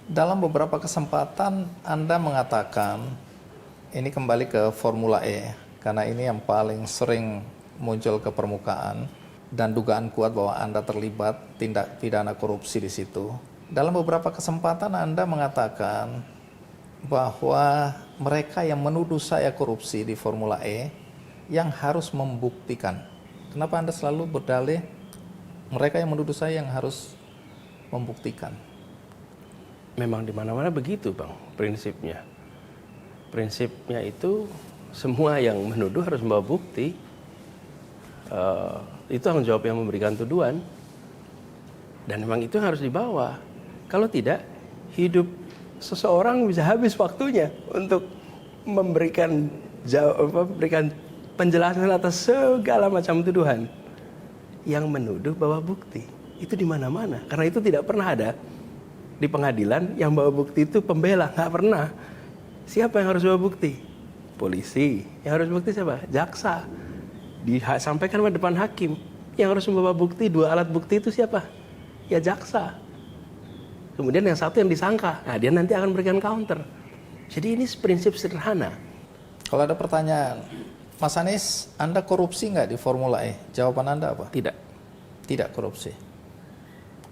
Dalam beberapa kesempatan Anda mengatakan, ini kembali ke Formula E, karena ini yang paling sering muncul ke permukaan, dan dugaan kuat bahwa Anda terlibat tindak pidana korupsi di situ. Dalam beberapa kesempatan Anda mengatakan bahwa mereka yang menuduh saya korupsi di Formula E yang harus membuktikan. Kenapa Anda selalu berdalih mereka yang menuduh saya yang harus membuktikan? Memang di mana-mana begitu, Bang, prinsipnya. Prinsipnya itu semua yang menuduh harus membawa bukti. Itu tanggung jawab yang memberikan tuduhan. Dan memang itu yang harus dibawa. Kalau tidak, hidup seseorang bisa habis waktunya untuk memberikan penjelasan atas segala macam tuduhan. Yang menuduh bawa bukti. Itu di mana-mana. Karena itu tidak pernah ada di pengadilan yang bawa bukti itu pembela, nggak pernah. Siapa yang harus bawa bukti? Polisi. Yang harus bukti siapa? Jaksa. Disampaikan ke depan hakim. Yang harus membawa bukti, dua alat bukti itu siapa? Ya jaksa. Kemudian yang satu yang disangka, nah dia nanti akan berikan counter. Jadi ini prinsip sederhana. Kalau ada pertanyaan, Mas Anies, Anda korupsi nggak di Formula E? Jawaban Anda apa? Tidak. Tidak korupsi.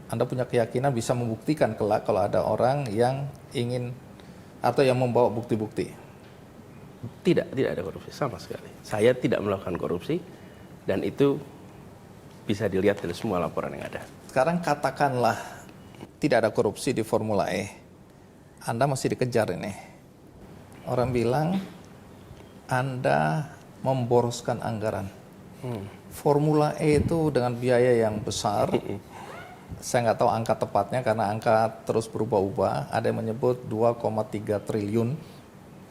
Anda punya keyakinan bisa membuktikan kelak kalau ada orang yang ingin atau yang membawa bukti-bukti? Tidak ada korupsi sama sekali. Saya tidak melakukan korupsi dan itu bisa dilihat dari semua laporan yang ada. Sekarang katakanlah tidak ada korupsi di Formula E. Anda masih dikejar ini. Orang bilang Anda memboroskan anggaran. Formula E itu dengan biaya yang besar. Saya nggak tahu angka tepatnya karena angka terus berubah-ubah. Ada yang menyebut 2,3 triliun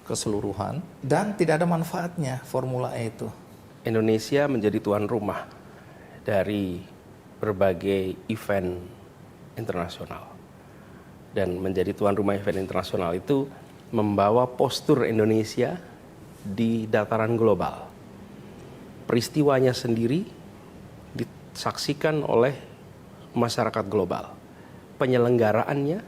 keseluruhan. Dan tidak ada manfaatnya Formula E itu. Indonesia menjadi tuan rumah dari berbagai event internasional. Dan menjadi tuan rumah event internasional itu membawa postur Indonesia di dataran global. Peristiwanya sendiri disaksikan oleh masyarakat global. Penyelenggaraannya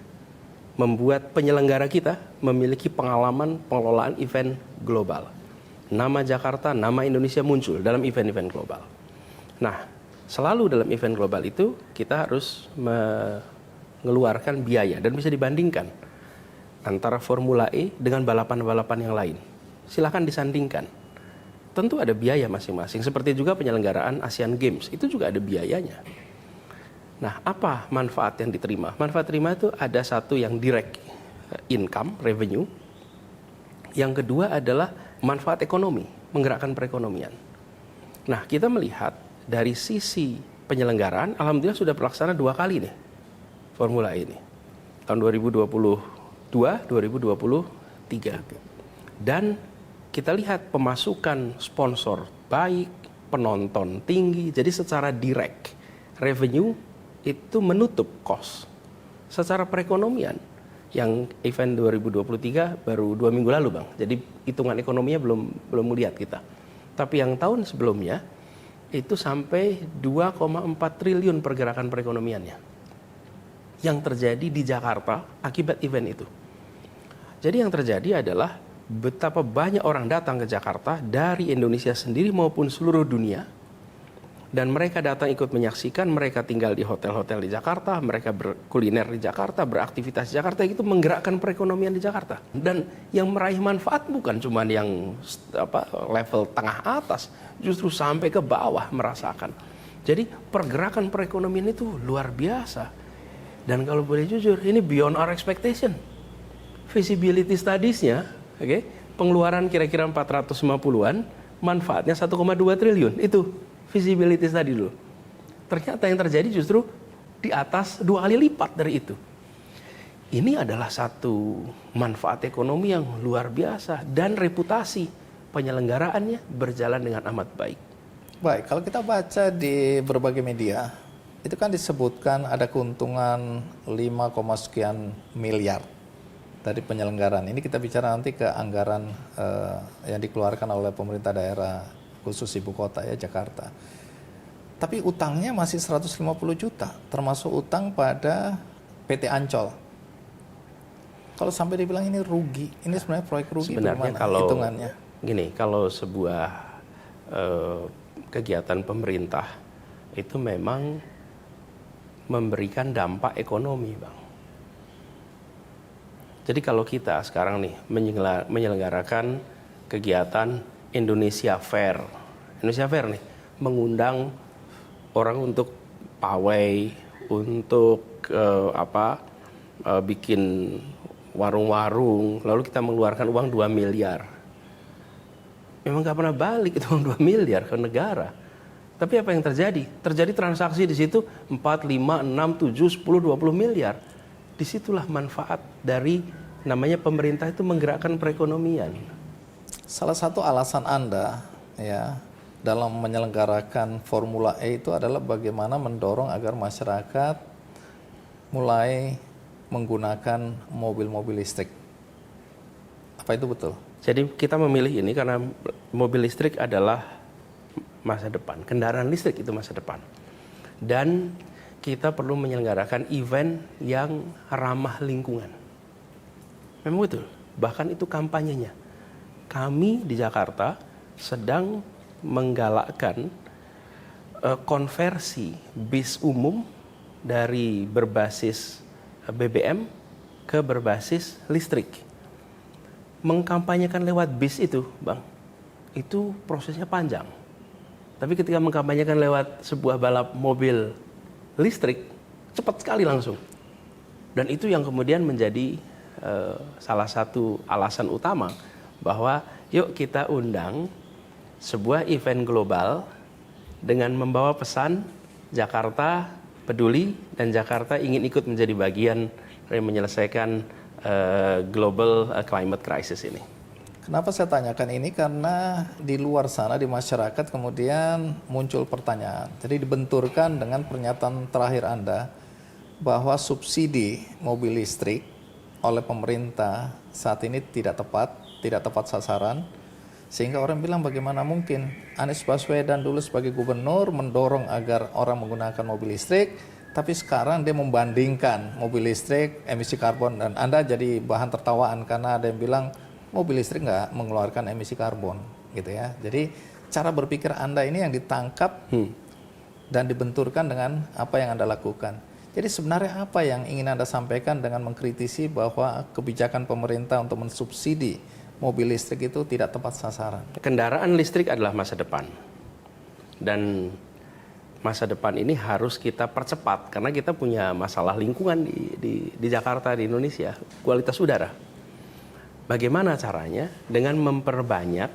membuat penyelenggara kita memiliki pengalaman pengelolaan event global. Nama Jakarta, nama Indonesia muncul dalam event-event global. Nah, selalu dalam event global itu kita harus mengeluarkan biaya dan bisa dibandingkan antara Formula E dengan balapan-balapan yang lain. Silakan disandingkan. Tentu ada biaya masing-masing. Seperti juga penyelenggaraan Asian Games, itu juga ada biayanya. Nah, apa manfaat yang diterima? Manfaat terima itu ada satu yang direct income, revenue. Yang kedua adalah manfaat ekonomi, menggerakkan perekonomian. Nah, kita melihat dari sisi penyelenggaraan, alhamdulillah sudah terlaksana 2 kali nih Formula E ini. Tahun 2022, 2023. Dan kita lihat pemasukan sponsor baik, penonton tinggi, jadi secara direct revenue itu menutup cost. Secara perekonomian, yang event 2023 baru 2 minggu lalu, Bang. Jadi hitungan ekonominya belum melihat kita. Tapi yang tahun sebelumnya itu sampai 2,4 triliun pergerakan perekonomiannya yang terjadi di Jakarta akibat event itu. Jadi yang terjadi adalah betapa banyak orang datang ke Jakarta dari Indonesia sendiri maupun seluruh dunia. Dan mereka datang ikut menyaksikan, mereka tinggal di hotel-hotel di Jakarta, mereka berkuliner di Jakarta, beraktivitas di Jakarta, itu menggerakkan perekonomian di Jakarta. Dan yang meraih manfaat bukan cuma yang level tengah atas, justru sampai ke bawah merasakan. Jadi pergerakan perekonomian itu luar biasa. Dan kalau boleh jujur, ini beyond our expectation. Feasibility studies-nya, pengeluaran kira-kira 450-an, manfaatnya 1,2 triliun, itu feasibility study dulu. Ternyata yang terjadi justru di atas 2 kali lipat dari itu. Ini adalah satu manfaat ekonomi yang luar biasa dan reputasi penyelenggaraannya berjalan dengan amat baik. Baik, kalau kita baca di berbagai media, itu kan disebutkan ada keuntungan 5, sekian miliar dari penyelenggaraan. Ini kita bicara nanti ke anggaran yang dikeluarkan oleh pemerintah daerah khusus ibu kota ya, Jakarta. Tapi utangnya masih 150 juta, termasuk utang pada PT Ancol. Kalau sampai dibilang ini rugi, ini sebenarnya proyek rugi Sebenarnya bagaimana kalau hitungannya? gini, kalau sebuah kegiatan pemerintah itu memang memberikan dampak ekonomi, Bang. Jadi kalau kita sekarang nih menyelenggarakan kegiatan Indonesia Fair nih mengundang orang untuk pawai, untuk bikin warung-warung, lalu kita mengeluarkan uang 2 miliar. Memang nggak pernah balik itu uang 2 miliar ke negara. Tapi apa yang terjadi? Terjadi transaksi di situ 4, 5, 6, 7, 10, 20 miliar. Disitulah manfaat dari namanya pemerintah itu menggerakkan perekonomian. Salah satu alasan Anda ya dalam menyelenggarakan Formula E itu adalah bagaimana mendorong agar masyarakat mulai menggunakan mobil-mobil listrik. Apa itu betul? Jadi kita memilih ini karena mobil listrik adalah masa depan. Kendaraan listrik itu masa depan. Dan kita perlu menyelenggarakan event yang ramah lingkungan. Memang betul. Bahkan itu kampanyenya. Kami di Jakarta sedang menggalakkan konversi bis umum dari berbasis BBM ke berbasis listrik. Mengkampanyekan lewat bis itu, Bang, itu prosesnya panjang. Tapi ketika mengkampanyekan lewat sebuah balap mobil listrik, cepat sekali langsung. Dan itu yang kemudian menjadi salah satu alasan utama bahwa yuk kita undang sebuah event global dengan membawa pesan Jakarta peduli dan Jakarta ingin ikut menjadi bagian dari menyelesaikan global climate crisis ini. Kenapa saya tanyakan ini? Karena di luar sana, di masyarakat kemudian muncul pertanyaan. Jadi dibenturkan dengan pernyataan terakhir Anda bahwa subsidi mobil listrik oleh pemerintah saat ini tidak tepat sasaran. Sehingga orang bilang bagaimana mungkin Anies Baswedan dulu sebagai gubernur mendorong agar orang menggunakan mobil listrik, tapi sekarang dia membandingkan mobil listrik, emisi karbon, dan Anda jadi bahan tertawaan karena ada yang bilang mobil listrik nggak mengeluarkan emisi karbon, gitu ya. Jadi cara berpikir Anda ini yang ditangkap dan dibenturkan dengan apa yang Anda lakukan. Jadi sebenarnya apa yang ingin Anda sampaikan dengan mengkritisi bahwa kebijakan pemerintah untuk mensubsidi mobil listrik itu tidak tepat sasaran? Kendaraan listrik adalah masa depan. Dan masa depan ini harus kita percepat karena kita punya masalah lingkungan di Jakarta, di Indonesia, kualitas udara. Bagaimana caranya? Dengan memperbanyak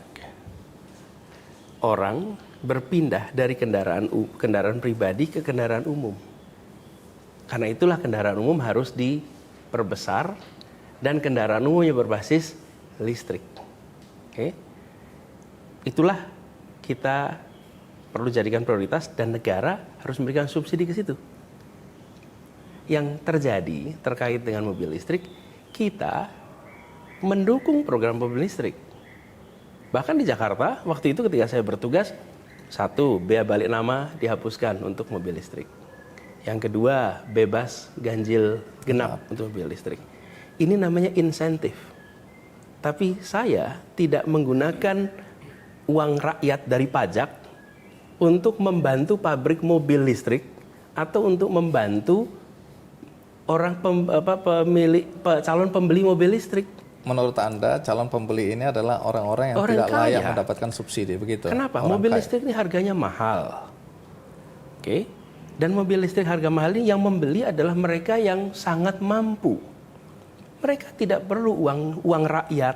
orang berpindah dari kendaraan pribadi ke kendaraan umum. Karena itulah kendaraan umum harus diperbesar dan kendaraan umumnya berbasis listrik. Oke. Itulah kita perlu jadikan prioritas dan negara harus memberikan subsidi ke situ. Yang terjadi terkait dengan mobil listrik, kita mendukung program mobil listrik. Bahkan di Jakarta, waktu itu ketika saya bertugas, 1, bea balik nama dihapuskan untuk mobil listrik. Yang kedua, bebas ganjil genap untuk mobil listrik. Ini namanya insentif. Tapi saya tidak menggunakan uang rakyat dari pajak untuk membantu pabrik mobil listrik atau untuk membantu orang calon pembeli mobil listrik. Menurut Anda, calon pembeli ini adalah orang-orang yang tidak layak mendapatkan subsidi, begitu? Kenapa? Mobil listrik ini harganya mahal. Oke. Dan mobil listrik harga mahal ini yang membeli adalah mereka yang sangat mampu. Mereka tidak perlu uang rakyat